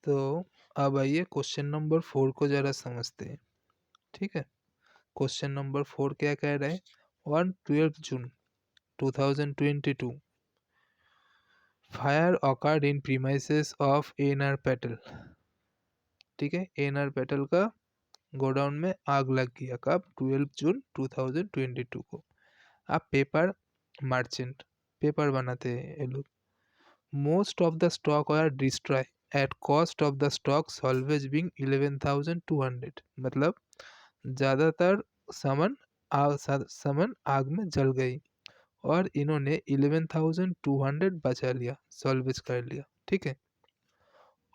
तो अब आइए क्वेश्चन नंबर 4 को ज़रा समझते हैं, ठीक है? क्वेश्चन नंबर 4 क्या कह रहा है? On 12 June 2022 fire occurred in premises of A&R petal, ठीक है? A&R पेटल का गोडाउन में आग लग गया कब? 12 जून 2022 को। आप पेपर मर्चेंट, पेपर बनाते हैं ये लोग। Most of the stock are destroy at cost of the stock salvage being 11,200, मतलब ज़्यादातर सामान सामान आग में जल गई और इन्होंने 11,200 बचा लिया, सॉल्वेज कर लिया, ठीक है?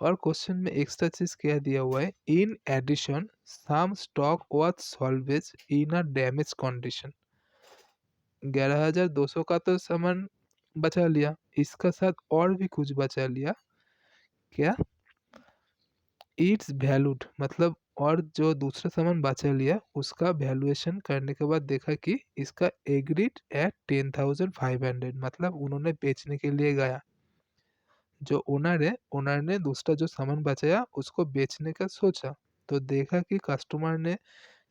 और क्वेश्चन में एक्स्ट्रा चीज क्या दिया हुआ है? In addition some stock was salvage in a damage condition. 11,200 का तो सामान बचा लिया, इसका साथ और भी कुछ बचा लिया। क्या? इट्स वैल्यूड, मतलब और जो दूसरा सामान बचा लिया उसका वैल्यूएशन करने के बाद देखा कि इसका एग्रीड एट 10,500, मतलब उन्होंने बेचने के लिए गया। जो ओनर ने दूसरा जो सामान बचाया उसको बेचने का सोचा, तो देखा कि कस्टमर ने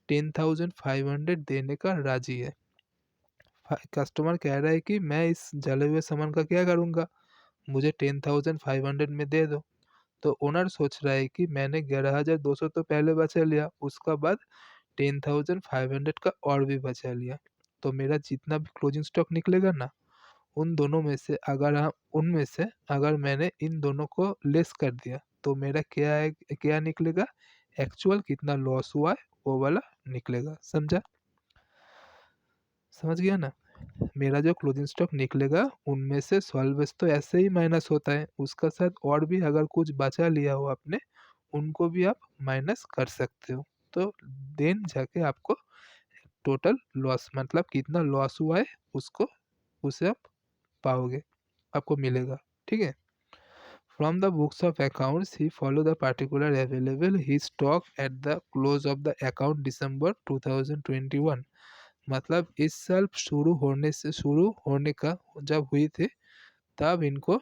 10,500 देने का राजी है। कस्टमर कह रहा है कि मैं इस जले हुए सामान का क्या करूँगा, मुझे 10,500 में दे दो। तो ओनर सोच रहा है कि मैंने 11,200 तो पहले बचा लिया, उसका बाद 10,500 का और भी बचा लिया, तो मेरा जितना भी क्लोजिंग स्टॉक निकलेगा ना, उन दोनों में से अगर हम उनमें से अगर मैंने इन दोनों को लेस कर दिया तो मेरा क्या है, क्या निकलेगा? एक्चुअल कितना लॉस हुआ है वो वाला निकलेगा। समझा? समझ गया ना? मेरा जो क्लोजिंग स्टॉक निकलेगा उनमें से सॉल्वेज तो ऐसे ही माइनस होता है, उसका साथ और भी अगर कुछ बचा लिया हो आपने उनको भी आप माइनस कर सकते हो, तो देन जाके आपको टोटल लॉस, मतलब कितना लॉस हुआ है उसको, उसे आप पाओगे, आपको मिलेगा, ठीक है? From the books of accounts, he follow the particular available his stock at the close of the account December 2021, मतलब इस साल शुरू होने का जब हुई थी तब इनको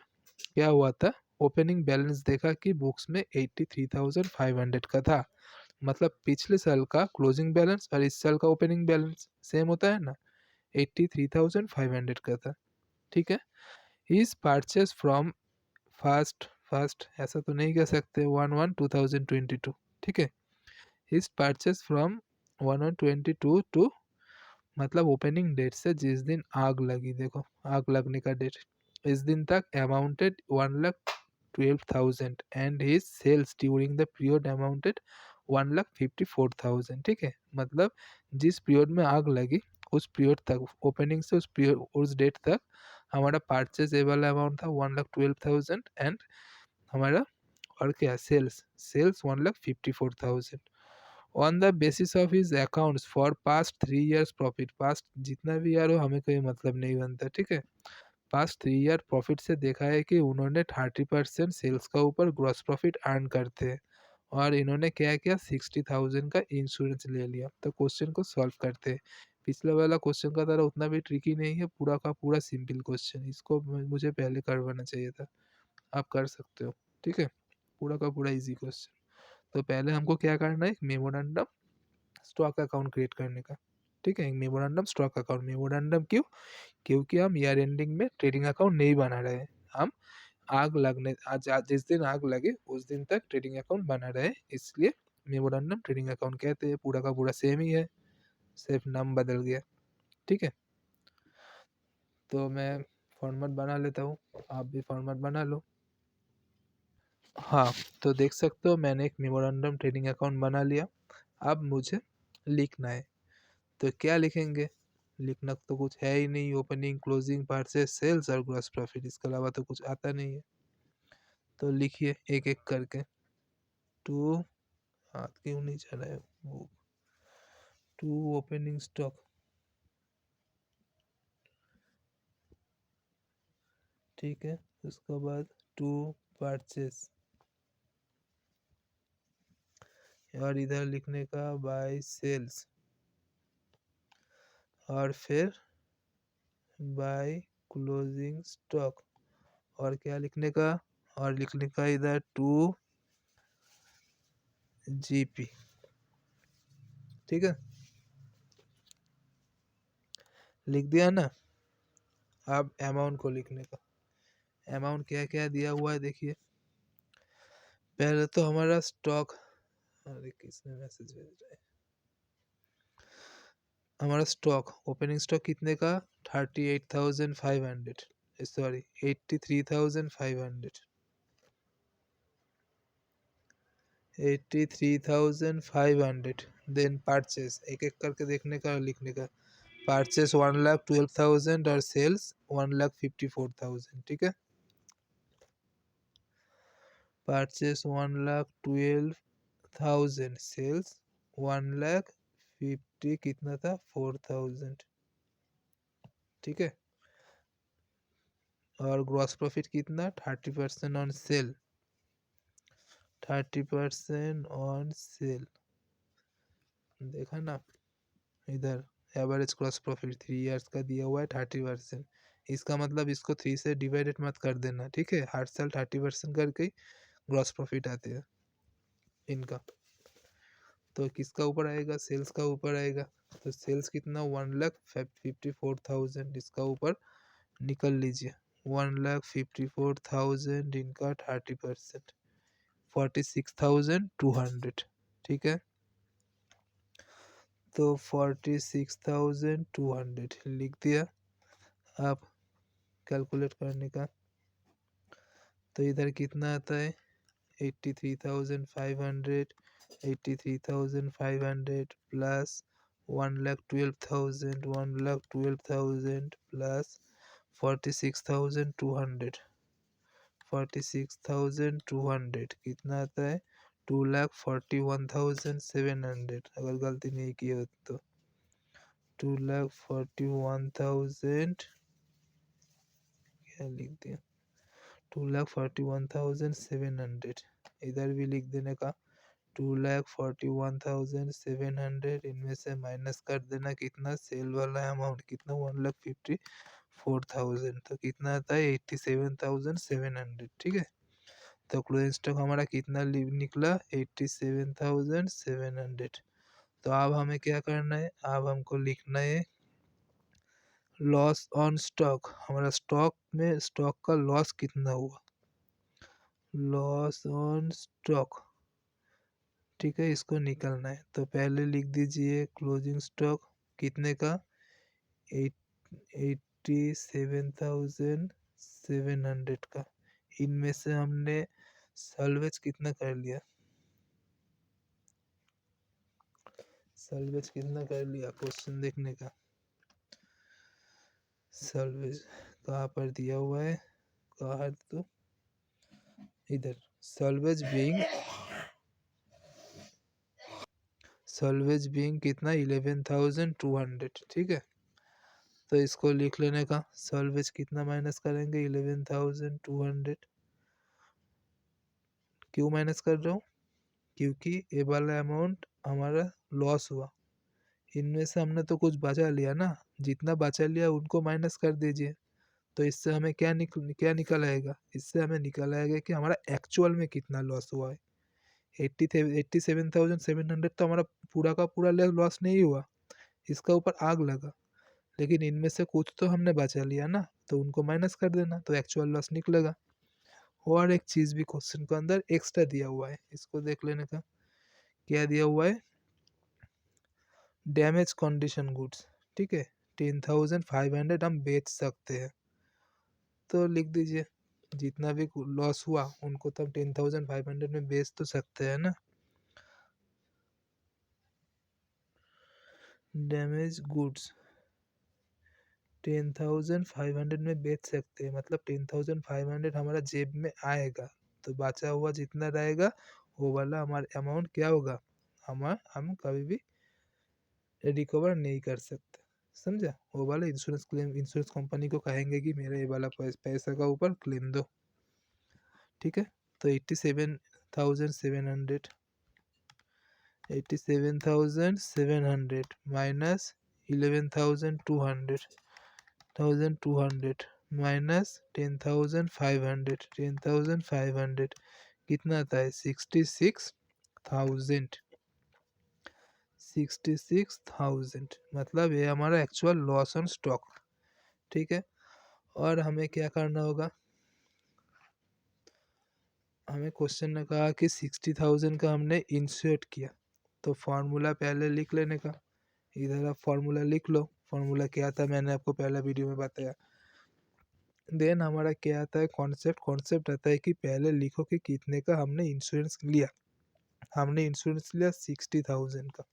क्या हुआ था? ओपनिंग बैलेंस देखा कि बुक्स में 83,500 का था, मतलब पिछले साल का क्लोजिंग बैलेंस और इस साल का ओपनिंग बैलेंस सेम होता है ना, 83,500 का था, ठीक है? His purchase from first first ऐसा तो नहीं कह सकते, 1/1/2022, ठीक है? हिज परचेज फ्रॉम 1/1/22 टू, मतलब ओपनिंग डेट से जिस दिन आग लगी, देखो आग लगने का डेट, इस दिन तक amounted 1,12,000 and his sales during the period amounted 1,54,000, ठीक है? मतलब जिस पीरियड में आग लगी उस पीरियड तक, ओपनिंग से उस डेट तक हमारा परचेज ए वाला अमाउंट था 1,12,000 एंड हमारा और क्या, sales sales 1,54,000। On the basis of his accounts for past 3 years profit, past जितना भी ईयर हो हमें कोई मतलब नहीं बनता, ठीक है? पास्ट 3 ईयर प्रॉफिट से देखा है कि उन्होंने 30% सेल्स का ऊपर ग्रॉस प्रॉफिट अर्न करते हैं और इन्होंने क्या किया, 60,000 का इंश्योरेंस ले लिया। तो क्वेश्चन को सॉल्व करते हैं। पिछला वाला क्वेश्चन का तरह उतना भी ट्रिकी नहीं है, पूरा का पूरा सिंपल क्वेश्चन, इसको मुझे पहले करवाना चाहिए था, आप कर सकते हो, ठीक है? पूरा का पूरा इजी क्वेश्चन। तो पहले हमको क्या करना है, एक मेमोरेंडम स्टॉक अकाउंट क्रिएट करने का, ठीक है? मेमोरेंडम स्टॉक अकाउंट, मेमोरेंडम क्यों? क्योंकि हम ईयर एंडिंग में ट्रेडिंग अकाउंट नहीं बना रहे हैं, हम आग लगने आज जिस दिन आग लगे उस दिन तक ट्रेडिंग अकाउंट बना रहे, इसलिए मेमोरेंडम ट्रेडिंग अकाउंट कहते हैं। पूरा का पूरा सेम ही है, सिर्फ नाम बदल गया, ठीक है? तो मैं फॉर्मेट बना लेता हूँ, आप भी फॉर्मेट बना लो। हाँ, तो देख सकते हो मैंने एक मेमोरेंडम ट्रेडिंग अकाउंट बना लिया। अब मुझे लिखना है, तो क्या लिखेंगे? लिखना तो कुछ है ही नहीं, ओपनिंग क्लोजिंग परचेस सेल्स और ग्रॉस प्रॉफिट, इसके अलावा तो कुछ आता नहीं है। तो लिखिए एक एक करके। टू, हाथ क्यों नहीं चल रहा है वो, टू ओपनिंग स्टॉक, ठीक है? उसके बाद टू परचेस, और इधर लिखने का बाय सेल्स, और फिर बाय क्लोजिंग स्टॉक, और क्या लिखने का, और लिखने का इधर टू जीपी, ठीक है, लिख दिया ना। अब अमाउंट को लिखने का, अमाउंट क्या क्या दिया हुआ है देखिए। पहले तो हमारा स्टॉक, अरे किसने मैसेज भेज रहा है, हमारा स्टॉक, ओपनिंग स्टॉक कितने का, 38,500, सॉरी 83,500, 83,500। देन परचेस, एक एक करके देखने का और लिखने का। परचेस 1,12,000 और सेल्स 1,54,000, ठीक है। परचेस 1,12,000, सेल्स 1,50 कितना था, 4,000, ठीक है। और ग्रॉस प्रॉफिट कितना, 30% ऑन सेल, 30% ऑन सेल, देखा ना इधर। एवरेज ग्रॉस प्रॉफिट 3 इयर्स का दिया हुआ है 30%। इसका मतलब इसको 3 से डिवाइडेड मत कर देना, ठीक है। हर साल 30% करके ग्रॉस प्रॉफिट आते हैं इनका। तो किसका ऊपर आएगा, सेल्स का ऊपर आएगा। तो सेल्स कितना, 1,54,000, इसका ऊपर निकल लीजिए। 1,54,000 इनका 30%, 46,200, ठीक है। तो 46,200 लिख दिया। आप कैलकुलेट करने का, तो इधर कितना आता है, 83,500, 83,500 प्लस 1,12,000, 1,12,000 प्लस 46,200, 46,200 कितना आता है, 2,41,700, अगर गलती नहीं की हो तो 2,41,000, क्या लिख दिया, 2,41,700, इधर भी लिख देने का 2,41,700, इनमें से माइनस कर देना कितना, सेल वाला अमाउंट कितना, 1,54,000, तो कितना आता है, 87,700, ठीक है। तो क्लोजिंग स्टॉक हमारा कितना निकला, 87,700। तो अब हमें क्या करना है, अब हमको लिखना है लॉस ऑन स्टॉक। हमारा स्टॉक में स्टॉक का लॉस कितना हुआ, लॉस ऑन स्टॉक, ठीक है, इसको निकलना है। तो पहले लिख दीजिए क्लोजिंग स्टॉक कितने का, 87,700 का। इनमें से हमने सल्वेज कितना कर लिया, सल्वेज कितना कर लिया, क्वेश्चन देखने का। सल्वेज कहाँ पर दिया हुआ है, कहाँ, तो इधर, सल्वेज बीइंग कितना, 11,200, ठीक है। तो इसको लिख लेने का, सल्वेज कितना माइनस करेंगे, 11,200। क्यों माइनस कर रहा हूँ, क्योंकि ये वाला अमाउंट हमारा लॉस हुआ, इनमें से हमने तो कुछ बचा लिया ना, जितना बचा लिया उनको माइनस कर दीजिए। तो इससे हमें क्या निकल आएगा, इससे हमें निकल आएगा कि हमारा एक्चुअल में कितना लॉस हुआ है। 87,700 तो हमारा पूरा का पूरा लॉस नहीं हुआ, इसका ऊपर आग लगा, लेकिन इनमें से कुछ तो हमने बचा लिया ना, तो उनको माइनस कर देना, तो एक्चुअल लॉस निकलेगा। और एक चीज भी क्वेश्चन के अंदर एक्स्ट्रा दिया हुआ है, इसको देख लेने का। क्या दिया हुआ है, डैमेज कंडीशन गुड्स, ठीक है, 10,500 हम बेच सकते हैं। तो लिख दीजिए, जितना भी लॉस हुआ उनको तो हम 10,500 में बेच तो सकते हैं ना। डैमेज गुड्स 10,500 में बेच सकते हैं, मतलब 10,500 हमारा जेब में आएगा। तो बचा हुआ जितना रहेगा वो वाला हमारा अमाउंट क्या होगा, हम कभी भी रिकवर नहीं कर सकते, समझा। वो वाला इंश्योरेंस क्लेम, इंश्योरेंस कंपनी को कहेंगे कि मेरा ये वाला पैसा का ऊपर क्लेम दो, ठीक है। तो 87,700, 87,700 माइनस 11,200, 1,200 माइनस 10,500, 10,500 कितना आता है, 66 66,000 मतलब ये हमारा एक्चुअल लॉस ऑन स्टॉक। ठीक है, और हमें क्या करना होगा, हमें क्वेश्चन ने कहा कि 60,000 का हमने इंसर्ट किया, तो फॉर्मूला पहले लिख लेने का। इधर आप फॉर्मूला लिख लो, फॉर्मूला क्या था मैंने आपको पहला वीडियो में बताया। देन हमारा क्या आता है, कॉन्सेप्ट आता है कि पहले लिखो कि कितने का हमने इंश्योरेंस लिया। हमने इंश्योरेंस लिया 60,000 का,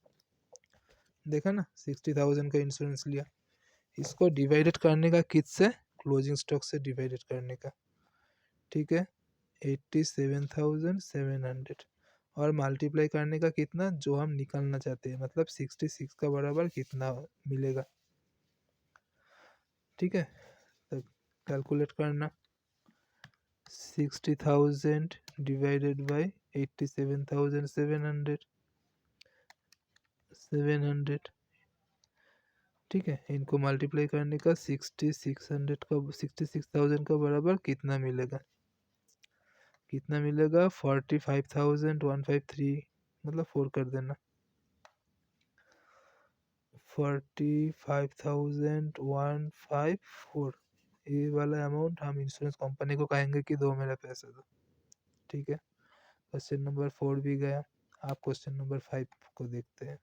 देखा ना, 60,000 का इंश्योरेंस लिया। इसको डिवाइडेड करने का किससे, क्लोजिंग स्टॉक से डिवाइडेड करने का। ठीक है, 87,700 और मल्टीप्लाई करने का कितना, जो हम निकालना चाहते हैं, मतलब 66 का बराबर कितना मिलेगा। ठीक है, तो कैलकुलेट करना, 60,000 डिवाइडेड बाई 87,700। ठीक है, इनको मल्टीप्लाई करने का 66,000 का बराबर कितना मिलेगा, 45,153, मतलब 4 कर देना, 45,154। ये वाला अमाउंट हम इंश्योरेंस कंपनी को कहेंगे कि दो मेरा पैसा दो। ठीक है, क्वेश्चन नंबर 4 भी गया। आप क्वेश्चन नंबर 5 को देखते हैं।